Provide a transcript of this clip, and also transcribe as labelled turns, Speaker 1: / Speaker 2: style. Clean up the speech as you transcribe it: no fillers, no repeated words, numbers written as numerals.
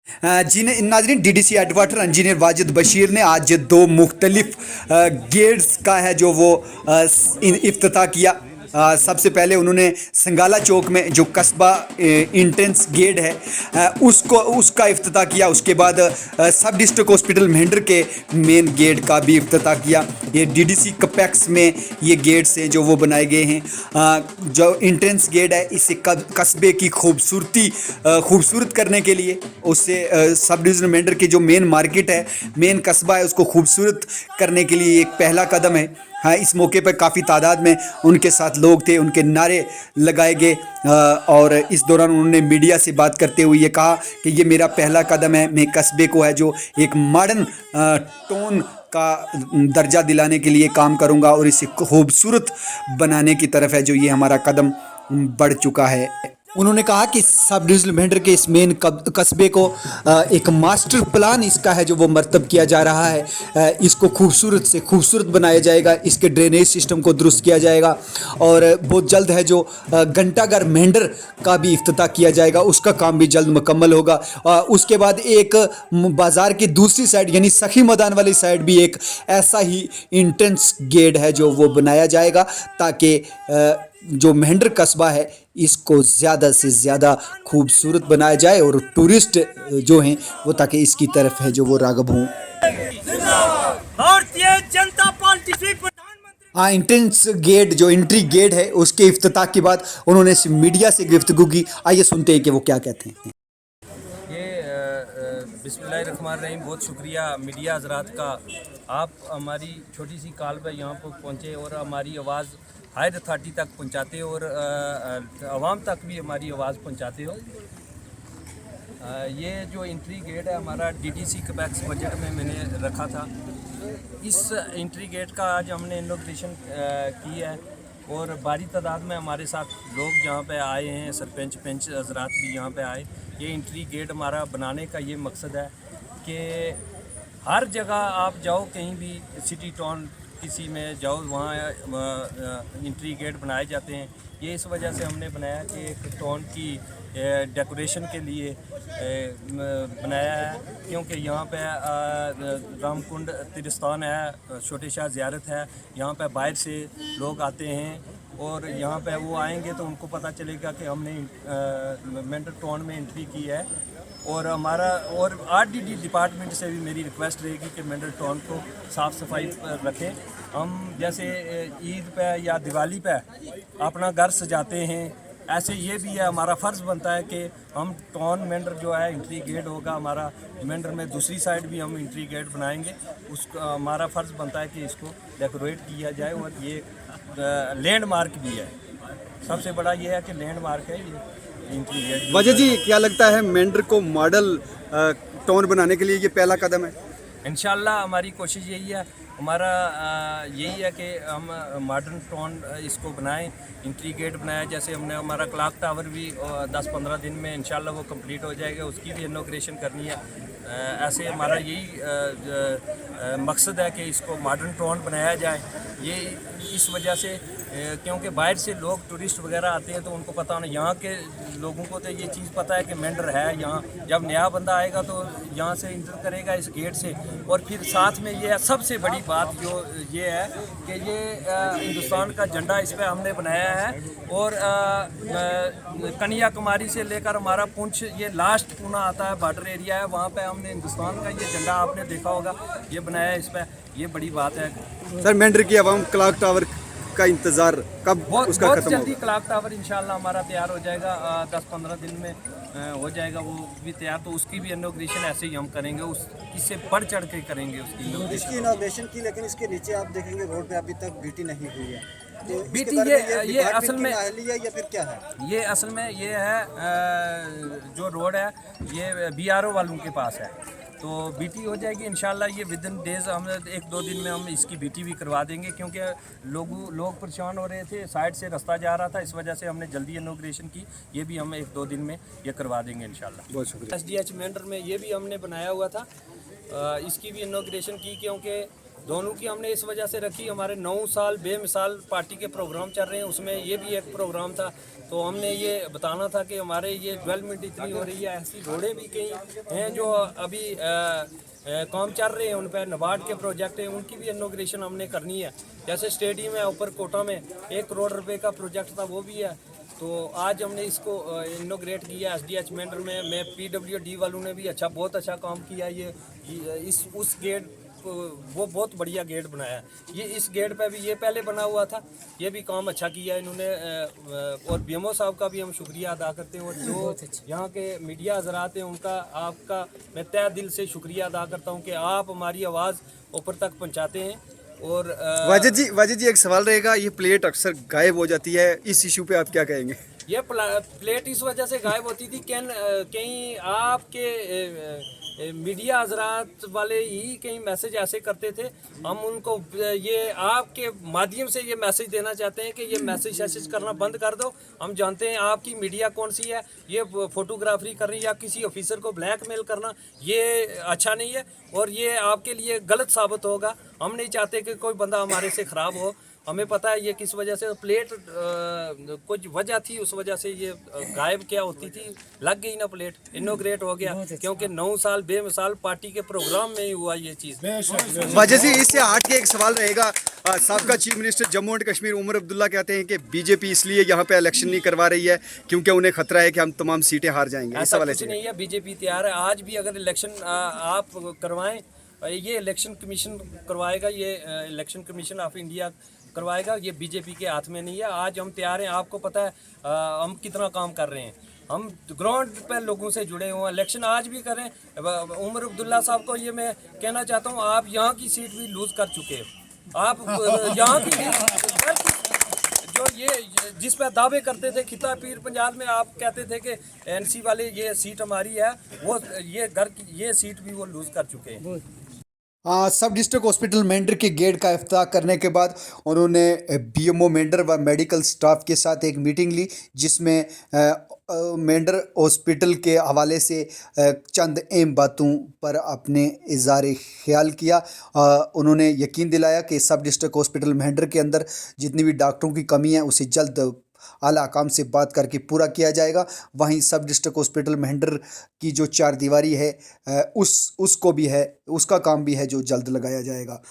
Speaker 1: जी नाज़रीन, DDC headquarter engineer Wajid Bashir ने आज दो मुख्तलिफ गेट्स का है जो वो इफ्तिताह किया। सबसे पहले उन्होंने संगाला चौक में जो कस्बा इंटेंस गेट है उसका इफ्तिताह किया। उसके बाद सब डिस्ट्रिक्ट हॉस्पिटल मेंढर के मेन गेट का भी इफ्तिताह किया। ये डीडीसी कपेक्स में ये गेट्स हैं जो वो बनाए गए हैं। जो इंटेंस गेट है इसे कस्बे की खूबसूरत करने के लिए उससे सब डिवीज़न मेंढर की जो मेन मार्केट है, मेन कस्बा है, उसको खूबसूरत करने के लिए एक पहला कदम है। हाँ, इस मौके पर काफ़ी तादाद में उनके साथ लोग थे, उनके नारे लगाए गए और इस दौरान उन्होंने मीडिया से बात करते हुए ये कहा कि ये मेरा पहला कदम है। मैं कस्बे को है जो एक मॉडर्न टोन का दर्जा दिलाने के लिए काम करूंगा और इसे खूबसूरत बनाने की तरफ है जो ये हमारा कदम बढ़ चुका है। उन्होंने कहा कि सब डिविजनल मेंढर के इस मेन कस्बे को एक मास्टर प्लान इसका है जो वो मरतब किया जा रहा है। इसको खूबसूरत से खूबसूरत बनाया जाएगा, इसके ड्रेनेज सिस्टम को दुरुस्त किया जाएगा और बहुत जल्द है जो घंटाघर मेंढर का भी इफ्तिताह किया जाएगा, उसका काम भी जल्द मुकम्मल होगा। उसके बाद एक बाज़ार की दूसरी साइड यानी सखी मैदान वाली साइड भी एक ऐसा ही इंटेंस गेट है जो वो बनाया जाएगा ताकि जो मेंढर कस्बा है इसको ज़्यादा से ज़्यादा खूबसूरत बनाया जाए और टूरिस्ट जो हैं वो ताकि इसकी तरफ है जो वो राग़ब हों।
Speaker 2: भारतीय जनता पार्टी से प्रधानमंत्री।
Speaker 1: हाँ, इंटेंस गेट जो एंट्री गेट है उसके इफ्तिताह के बाद उन्होंने मीडिया से गुफ्तगू की। आइए सुनते हैं कि वो क्या कहते हैं।
Speaker 2: बिस्मिल्लाहिर्रहमानिर्रहीम। बहुत शुक्रिया मीडिया हजरात का, आप हमारी छोटी सी कॉल पर यहाँ पर पहुँचे और हमारी आवाज़ हायर अथॉरिटी तक पहुँचाते हो और आवाम तक भी हमारी आवाज़ पहुँचाते हो। ये जो एंट्री गेट है हमारा डीडीसी कपेक्स बजट में मैंने रखा था। इस एंट्री गेट का आज हमने इनॉग्रेशन की है और बड़ी तादाद में हमारे साथ लोग यहाँ पे आए हैं, सरपंच पंच हजरात भी यहाँ पे आए। ये एंट्री गेट हमारा बनाने का ये मकसद है कि हर जगह आप जाओ, कहीं भी सिटी टाउन किसी में जाओ, वहाँ एंट्री गेट बनाए जाते हैं। ये इस वजह से हमने बनाया कि एक टाउन की डेकोरेशन के लिए बनाया है, क्योंकि यहाँ पे रामकुंड तीर्थस्थान है, छोटे शाह ज़ियारत है, यहाँ पे बाहर से लोग आते हैं और यहाँ पे वो आएंगे तो उनको पता चलेगा कि हमने मेंढर टाउन में एंट्री की है। और हमारा और आरडीडी डिपार्टमेंट से भी मेरी रिक्वेस्ट रहेगी कि मेंढर टाउन को साफ़ सफाई रखें। हम जैसे ईद पे या दिवाली पे अपना घर सजाते हैं, ऐसे ये भी है, हमारा फ़र्ज़ बनता है कि हम टाउन मेंढर जो है एंट्री गेट होगा हमारा, मेंढर में दूसरी साइड भी हम एंट्री गेट बनाएंगे, उसका हमारा फ़र्ज़ बनता है कि इसको डेकोरेट किया जाए। और ये लैंडमार्क भी है, सबसे बड़ा ये है कि लैंडमार्क है ये एंट्री गेट।
Speaker 1: वजह जी, क्या लगता है मेंढर को मॉडल टाउन बनाने के लिए ये पहला कदम है?
Speaker 2: इंशाल्लाह हमारी कोशिश यही है, हमारा यही है कि हम मॉडर्न टाउन इसको बनाएं, एंट्री गेट बनाया। जैसे हमने हमारा क्लॉक टावर भी 10-15 दिन में इंशाल्लाह वो कंप्लीट हो जाएगा, उसकी भी इनॉग्रेशन करनी है। ऐसे हमारा यही मकसद है कि इसको मॉडर्न टाउन बनाया जाए। ये इस वजह से क्योंकि बाहर से लोग टूरिस्ट वगैरह आते हैं तो उनको पता होना, यहाँ के लोगों को तो ये चीज़ पता है कि मेंढर है यहाँ। जब नया बंदा आएगा तो यहाँ से इंटर करेगा इस गेट से। और फिर साथ में ये है सबसे बड़ी बात जो ये है कि ये हिंदुस्तान का झंडा इस पर हमने बनाया है और कन्याकुमारी से लेकर हमारा पुंछ, ये लास्ट पूना आता है, बॉर्डर एरिया है, वहाँ पे हमने हिंदुस्तान का ये झंडा आपने देखा होगा ये बनाया है इस पर। ये बड़ी बात है
Speaker 1: सर, मेंढर की आवाम क्लॉक टावर का इंतज़ार कब उसका
Speaker 2: बहुत
Speaker 1: खत्म
Speaker 2: जल्दी
Speaker 1: होगा?
Speaker 2: क्लॉक टावर इंशाल्लाह हमारा तैयार हो जाएगा, 10-15 दिन में हो जाएगा वो भी तैयार। तो उसकी भी इनॉग्रेशन ऐसे ही हम करेंगे, उस इससे बढ़ चढ़ के करेंगे
Speaker 3: इसकी इनॉग्रेशन की। लेकिन इसके नीचे आप देखेंगे रोड पे अभी तक बीटी नहीं हुई है, तो
Speaker 2: बीटी ये असल में
Speaker 3: है या फिर क्या है?
Speaker 2: ये असल में ये है जो रोड है ये बीआरओ वालों के पास है, तो बीटी हो जाएगी इंशाल्लाह। ये विद इन डेज हम 1-2 दिन में हम इसकी बीटी भी करवा देंगे, क्योंकि लोग परेशान हो रहे थे, साइड से रास्ता जा रहा था, इस वजह से हमने जल्दी इनॉग्रेशन की। ये भी हम 1-2 दिन में ये करवा देंगे इंशाल्लाह।
Speaker 1: बहुत शुक्रिया।
Speaker 2: एसडीएच मेंढर में ये भी हमने बनाया हुआ था, इसकी भी इनॉग्रेशन की, क्योंकि दोनों की हमने इस वजह से रखी, हमारे 9 साल बेमिसाल पार्टी के प्रोग्राम चल रहे हैं, उसमें ये भी एक प्रोग्राम था। तो हमने ये बताना था कि हमारे ये डेवलपमेंट इतनी हो रही है, ऐसी रोडें भी कई हैं जो अभी काम चल रहे हैं, उन पर नाबार्ड के प्रोजेक्ट हैं, उनकी भी इनॉग्रेशन हमने करनी है। जैसे स्टेडियम है ऊपर कोटा में 1 करोड़ रुपए का प्रोजेक्ट था, वो भी है। तो आज हमने इसको इनोग्रेट किया एसडीएच मेंढर में। मैं पीडब्ल्यूडी वालों ने भी बहुत अच्छा काम किया। ये इस उस गेट वो बहुत बढ़िया गेट बनाया। ये इस गेट पे भी ये पहले बना हुआ था, ये भी काम अच्छा किया इन्होंने। और बीएमओ साहब का भी हम शुक्रिया अदा करते हैं, और जो यहाँ के मीडिया हजरात हैं उनका आपका मैं तहे दिल से शुक्रिया अदा करता हूँ कि आप हमारी आवाज़ ऊपर तक पहुँचाते हैं। और
Speaker 1: वाजिद जी एक सवाल रहेगा, ये प्लेट अक्सर गायब हो जाती है, इस इशू पे आप क्या कहेंगे?
Speaker 2: ये प्लेट इस वजह से गायब होती थी कहीं आपके मीडिया हजरात वाले ही कहीं मैसेज ऐसे करते थे। हम उनको ये आपके माध्यम से ये मैसेज देना चाहते हैं कि ये मैसेज करना बंद कर दो। हम जानते हैं आपकी मीडिया कौन सी है, ये फोटोग्राफरी कर रही है या किसी ऑफिसर को ब्लैकमेल करना, ये अच्छा नहीं है और ये आपके लिए गलत साबित होगा। हम नहीं चाहते कि कोई बंदा हमारे से ख़राब हो। हमें पता है ये किस वजह से प्लेट कुछ वजह थी, उस वजह से ये गायब क्या होती थी, लग गई ना प्लेट, इनोग्रेट हो गया क्योंकि 9 साल बेमिसाल पार्टी के प्रोग्राम में ही हुआ ये चीज़।
Speaker 1: वाजिद जी इससे हट के एक सवाल रहेगा, साबका chief minister Jammu and Kashmir Omar Abdullah कहते हैं कि बीजेपी इसलिए यहाँ पे इलेक्शन नहीं करवा रही है क्योंकि उन्हें खतरा है कि हम तमाम सीटें हार जाएंगे।
Speaker 2: ऐसा कुछ नहीं है, बीजेपी तैयार है। आज भी अगर इलेक्शन आप करवाएं, ये इलेक्शन कमीशन करवाएगा, ये इलेक्शन कमीशन ऑफ इंडिया करवाएगा, ये बीजेपी के हाथ में नहीं है। आज हम तैयार हैं, आपको पता है हम कितना काम कर रहे हैं, हम ग्राउंड पर लोगों से जुड़े हुए हैं। इलेक्शन आज भी करें, उमर अब्दुल्ला साहब को ये मैं कहना चाहता हूँ, आप यहाँ की सीट भी लूज़ कर चुके हो। आप यहाँ की जो ये जिस पर दावे करते थे खिता पीर पंजाब में, आप कहते थे कि एनसी वाले ये सीट हमारी है, वो ये घर की ये सीट भी वो लूज़ कर चुके हैं।
Speaker 1: सब डिस्ट्रिक्ट हॉस्पिटल मेंढर के गेट का इफ्तिताह करने के बाद उन्होंने बीएमओ मेंढर व मेडिकल स्टाफ के साथ एक मीटिंग ली, जिसमें मेंढर हॉस्पिटल के हवाले से चंद अहम बातों पर अपने इज़हार ख्याल किया। उन्होंने यकीन दिलाया कि सब डिस्ट्रिक्ट हॉस्पिटल मेंढर के अंदर जितनी भी डॉक्टरों की कमी है उसे जल्द आला काम से बात करके पूरा किया जाएगा। वहीं सब डिस्ट्रिक्ट हॉस्पिटल मेंढर की जो 4 दीवारी है उसको भी है, उसका काम भी है जो जल्द लगाया जाएगा।